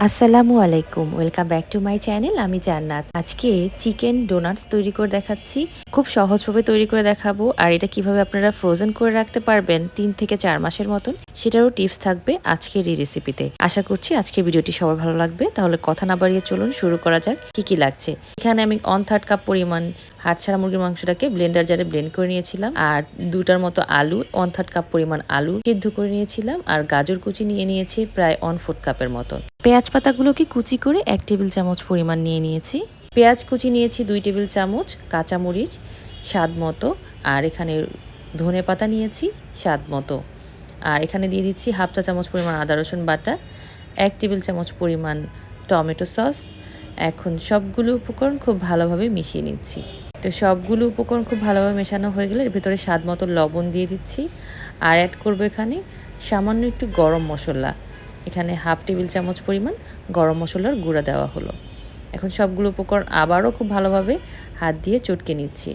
আসসালামু আলাইকুম, welcome back to my channel. আমি জান্নাত। আজকে চিকেন ডোনাটস তৈরি করে দেখাচ্ছি। খুব সহজভাবে তৈরি করে দেখাবো, আর এটা কিভাবে আপনারা ফ্রোজেন করে রাখতে পারবেন 3 থেকে 4 মাসের মতন, সেটারও টিপস থাকবে আজকের এই রেসিপিতে। আশা করছি আজকে ভিডিওটি সবার ভালো লাগবে। তাহলে কথা না বাড়িয়ে চলুন শুরু করা যাক। কি লাগছে এখানে আমি 1/3 কাপ পরিমাণ হাড়ছাড়া মুরগির মাংসটাকে ব্লেন্ডার জারে ব্লেন্ড করে নিয়েছিলাম, আর 2টার মতো আলু, 1/3 কাপ পরিমাণ আলু সিদ্ধ করে নিয়েছিলাম, আর গাজর কুচি নিয়ে নিয়েছি প্রায় 1/4 কাপের মতন। পেঁয়াজ পাতাগুলোকে কুচি করে 1 টেবিল চামচ পরিমাণ নিয়ে নিয়েছি। পেঁয়াজ কুচি নিয়েছি 2 টেবিল চামচ, কাঁচামরিচ স্বাদ মতো, আর এখানে ধনে পাতা নিয়েছি স্বাদ মতো, আর এখানে দিয়ে দিচ্ছি 1/2 চা চামচ পরিমাণ আদা রসুন বাটা, 1 টেবিল চামচ পরিমাণ টমেটো সস। এখন সবগুলো উপকরণ খুব ভালোভাবে মিশিয়ে নিচ্ছি। তো সবগুলো উপকরণ খুব ভালোভাবে মেশানো হয়ে গেলে এর ভিতরে স্বাদ মতো লবণ দিয়ে দিচ্ছি, আর অ্যাড করবো এখানে সামান্য একটু গরম মশলা। এখানে 1/2 টেবিল চামচ পরিমাণ গরম মশলার গুঁড়া দেওয়া হলো। এখন সবগুলো উপকরণ আবারও খুব ভালোভাবে হাত দিয়ে চটকে নিচ্ছি।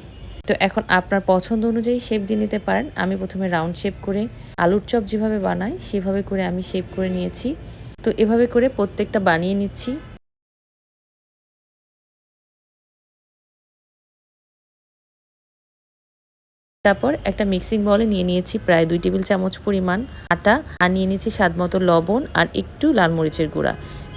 তো এখন আপনার পছন্দ অনুযায়ী শেপ দিয়ে নিতে পারেন। আমি প্রথমে রাউন্ড শেপ করে আলুর চপ যেভাবে বানাই সেভাবে করে আমি শেপ করে নিয়েছি। তো এভাবে করে প্রত্যেকটা বানিয়ে নিচ্ছি। তারপর একটা মিক্সিং বলে নিয়ে নিয়েছি প্রায় 2 টেবিল চামচ পরিমাণ আটা, আর নিয়ে নিয়েছি স্বাদ মতো লবণ আর একটু লাল মরিচের গুঁড়া।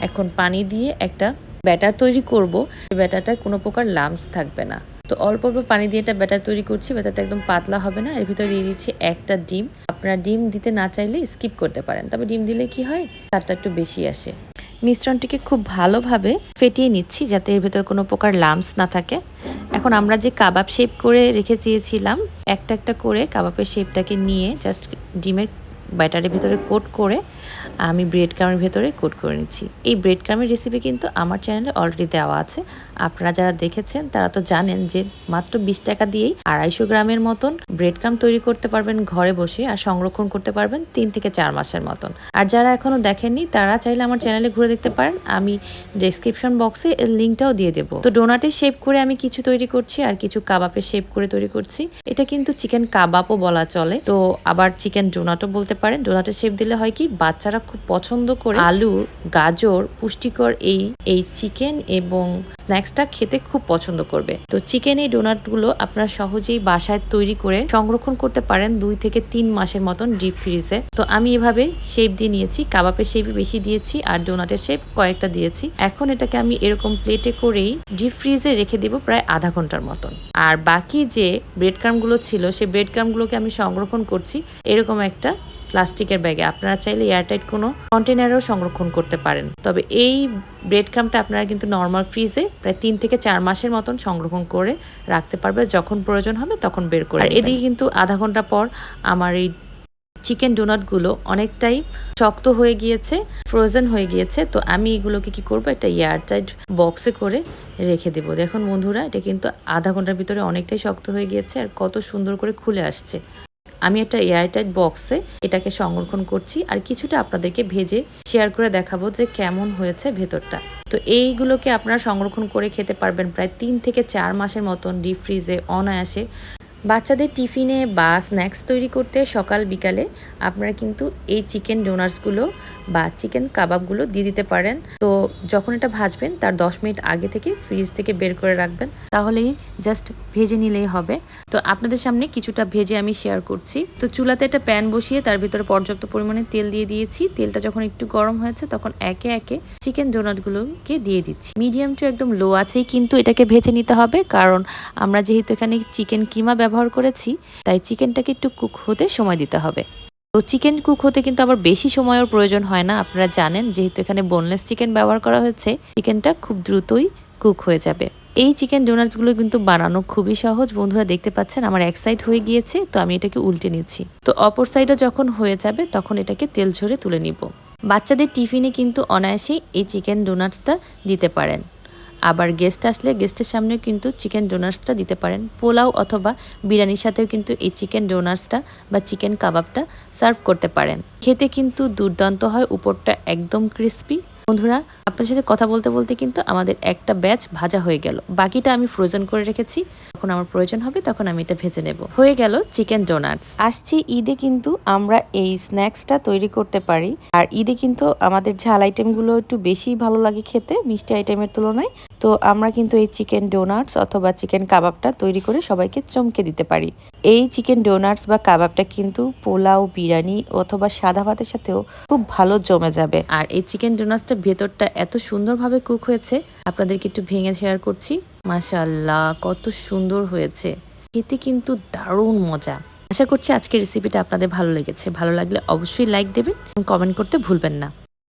এখন পানি দিয়ে একটা ব্যাটার তৈরি করব। ব্যাটারটা কোনো প্রকার লাম্পস থাকবে না। তো অল্প অল্প পানি দিয়ে একটা ব্যাটার তৈরি করছি। ব্যাটারটা একদম পাতলা হবে না। এর ভিতরে দিয়ে দিচ্ছি একটা ডিম। আপনারা ডিম দিতে না চাইলে স্কিপ করতে পারেন, তবে ডিম দিলে কি হয়, স্বাদটা একটু বেশি আসে। মিশ্রণটিকে খুব ভালোভাবে ফেটিয়ে নিচ্ছি যাতে এর ভেতরে কোনো প্রকার লাম্পস না থাকে। এখন আমরা যে কাবাব শেপ করে রেখে দিয়েছিলাম, একটা একটা করে কাবাবের শেপটাকে নিয়ে জাস্ট ডিমের ব্যাটারের ভেতরে কোট করে আমি ব্রেড ক্রামের ভেতরে কোট করে নিচ্ছি। এই ব্রেড ক্রামের রেসিপি কিন্তু আমার চ্যানেলে অলরেডি দেওয়া আছে। আপনারা যারা দেখেছেন তারা তো জানেন যে মাত্র 20 টাকা দিয়েই 250 গ্রামের মতন ব্রেড ক্রাম তৈরি করতে পারবেন ঘরে বসে, আর সংরক্ষণ করতে পারবেন 3 থেকে 4 মাসের মতন। আর যারা এখনো দেখেননি তারা চাইলে আমার চ্যানেলে ঘুরে দেখতে পারেন। আমি ডেসক্রিপশন বক্সে এর লিঙ্কটাও দিয়ে দেবো। তো ডোনাটের শেপ করে আমি কিছু তৈরি করছি, আর কিছু কাবাবের শেপ করে তৈরি করছি। এটা কিন্তু চিকেন কাবাবও বলা চলে, তো আবার চিকেন ডোনাটও বলতে পারেন। ডোনাটের শেপ দিলে হয় কি, বাচ্চারা খুব পছন্দ করে আলু, গাজর, পুষ্টিকর এই চিকেন এবং স্ন্যাক্সটা খেতে খুব পছন্দ করবে। তো চিকেন এই ডোনাটগুলো আপনারা সহজেই বাসায় তৈরি করে সংরক্ষণ করতে পারেন 2 থেকে 3 মাসের মতন ডিপ ফ্রিজে। তো আমি এভাবে শেপ দিয়ে নিয়েছি। কাবাবের শেপ বেশি দিয়েছি আর ডোনাটের শেপ কয়েকটা দিয়েছি। এখন এটাকে আমি এরকম প্লেটে করেই ডিপ ফ্রিজে রেখে দেবো প্রায় আধা ঘন্টার মতন। আর বাকি যে ব্রেড ক্রামগুলো ছিল সেই ব্রেড ক্রামগুলোকে আমি সংরক্ষণ করছি এরকম একটা প্লাস্টিকের ব্যাগে। আপনারা চাইলে এয়ারটাইট কোনো কন্টেনারেও সংরক্ষণ করতে পারেন। তবে এই ব্রেড ক্রামটা আপনারা কিন্তু নর্মাল ফ্রিজে প্রায় 3 থেকে 4 মাসের মতন সংরক্ষণ করে রাখতে পারবে। যখন প্রয়োজন হবে তখন বের করে। আর এদিকে কিন্তু আধা ঘন্টা পর আমার এই চিকেন ডোনাটগুলো অনেকটাই শক্ত হয়ে গিয়েছে, ফ্রোজেন হয়ে গিয়েছে। তো আমি এগুলোকে কি করব, একটা এয়ারটাইট বক্সে করে রেখে দেবো। দেখুন বন্ধুরা, এটা কিন্তু আধা ঘন্টার ভিতরে অনেকটাই শক্ত হয়ে গিয়েছে আর কত সুন্দর করে খুলে আসছে। আমি একটা এয়ারটাইট বক্সে এটাকে সংরক্ষণ করছি, আর কিছুটা আপনাদেরকে ভেজে শেয়ার করে দেখাবো যে কেমন হয়েছে ভেতরটা। তো এইগুলোকে আপনারা সংরক্ষণ করে খেতে পারবেন প্রায় 3 থেকে 4 মাসের মতন ডিপ ফ্রিজে অনায়াসে। বাচ্চাদের টিফিনে বা স্ন্যাক্স তৈরি করতে সকাল বিকালে আপনারা কিন্তু এই চিকেন ডোনাটসগুলো বা চিকেন কাবাবগুলো দিয়ে দিতে পারেন। তো যখন এটা ভাজবেন তার 10 মিনিট আগে থেকে ফ্রিজ থেকে বের করে রাখবেন, তাহলেই জাস্ট ভেজে নিলেই হবে। তো আপনাদের সামনে কিছুটা ভেজে আমি শেয়ার করছি। তো চুলাতে একটা প্যান বসিয়ে তার ভিতরে পর্যাপ্ত পরিমাণে তেল দিয়ে দিয়েছি। তেলটা যখন একটু গরম হয়েছে তখন একে একে চিকেন ডোনাটগুলোকে দিয়ে দিচ্ছি। মিডিয়াম টু একদম লো আছেই কিন্তু এটাকে ভেজে নিতে হবে, কারণ আমরা যেহেতু এখানে চিকেন কিমা ব্যবহার করেছি তাই চিকেনটাকে একটু কুক হতে সময় দিতে হবে। তো চিকেন কুক হতে কিন্তু আবার বেশি সময়ের প্রয়োজন হয় না। আপনারা জানেন যেহেতু এখানে বোনলেস চিকেন ব্যবহার করা হয়েছে, চিকেনটা খুব দ্রুতই কুক হয়ে যাবে। এই চিকেন ডোনাটসগুলো কিন্তু বানানো খুবই সহজ। বন্ধুরা দেখতে পাচ্ছেন আমার এক সাইড হয়ে গিয়েছে, তো আমি এটাকে উল্টে নিচ্ছি। তো অপর সাইডও যখন হয়ে যাবে তখন এটাকে তেল ঝরে তুলে নিব। বাচ্চাদের টিফিনে কিন্তু অনায়াসেই এই চিকেন ডোনাটসটা দিতে পারেন। আবার গেস্ট আসলে গেস্টের সামনেও কিন্তু চিকেন ডোনাটসটা দিতে পারেন। পোলাও অথবা বিরিয়ানির সাথেও কিন্তু এই চিকেন ডোনাটসটা বা চিকেন কাবাবটা সার্ভ করতে পারেন। খেতে কিন্তু দুর্দান্ত হয়, উপরটা একদম ক্রিস্পি বন্ধুরা, আপনার সাথে কথা বলতে বলতে কিন্তু আমাদের একটা ব্যাচ ভাজা হয়ে গেল। বাকিটা আমি ফ্রোজেন করে রেখেছি। যখন আমার প্রয়োজন হবে তখন আমি এটা ভেজে নেব। হয়ে গেল চিকেন ডোনাটস। আসছে ঈদে কিন্তু আমরা এই স্ন্যাক্সটা তৈরি করতে পারি। আর ঈদে কিন্তু আমাদের ঝাল আইটেমগুলো একটু বেশি ভালো লাগে খেতে মিষ্টি আইটেমের তুলনায়। তো আমরা কিন্তু এই চিকেন ডোনাটস অথবা চিকেন কাবাবটা তৈরি করে সবাইকে চমকে দিতে পারি। এই চিকেন ডোনাটস বা কাবাবটা কিন্তু পোলাও, বিরিয়ানি অথবা সাদা ভাতের সাথেও খুব ভালো জমে যাবে। আর এই চিকেন ডোনাটসটা ভেতরটা এত সুন্দরভাবে কুক হয়েছে, আপনাদেরকে একটু ভেঙে শেয়ার করছি। মাশাআল্লাহ, কত সুন্দর হয়েছে, খেতে কিন্তু দারুণ মজা। আশা করছি আজকের রেসিপিটা আপনাদের ভালো লেগেছে। ভালো লাগলে অবশ্যই লাইক দেবেন এবং কমেন্ট করতে ভুলবেন না।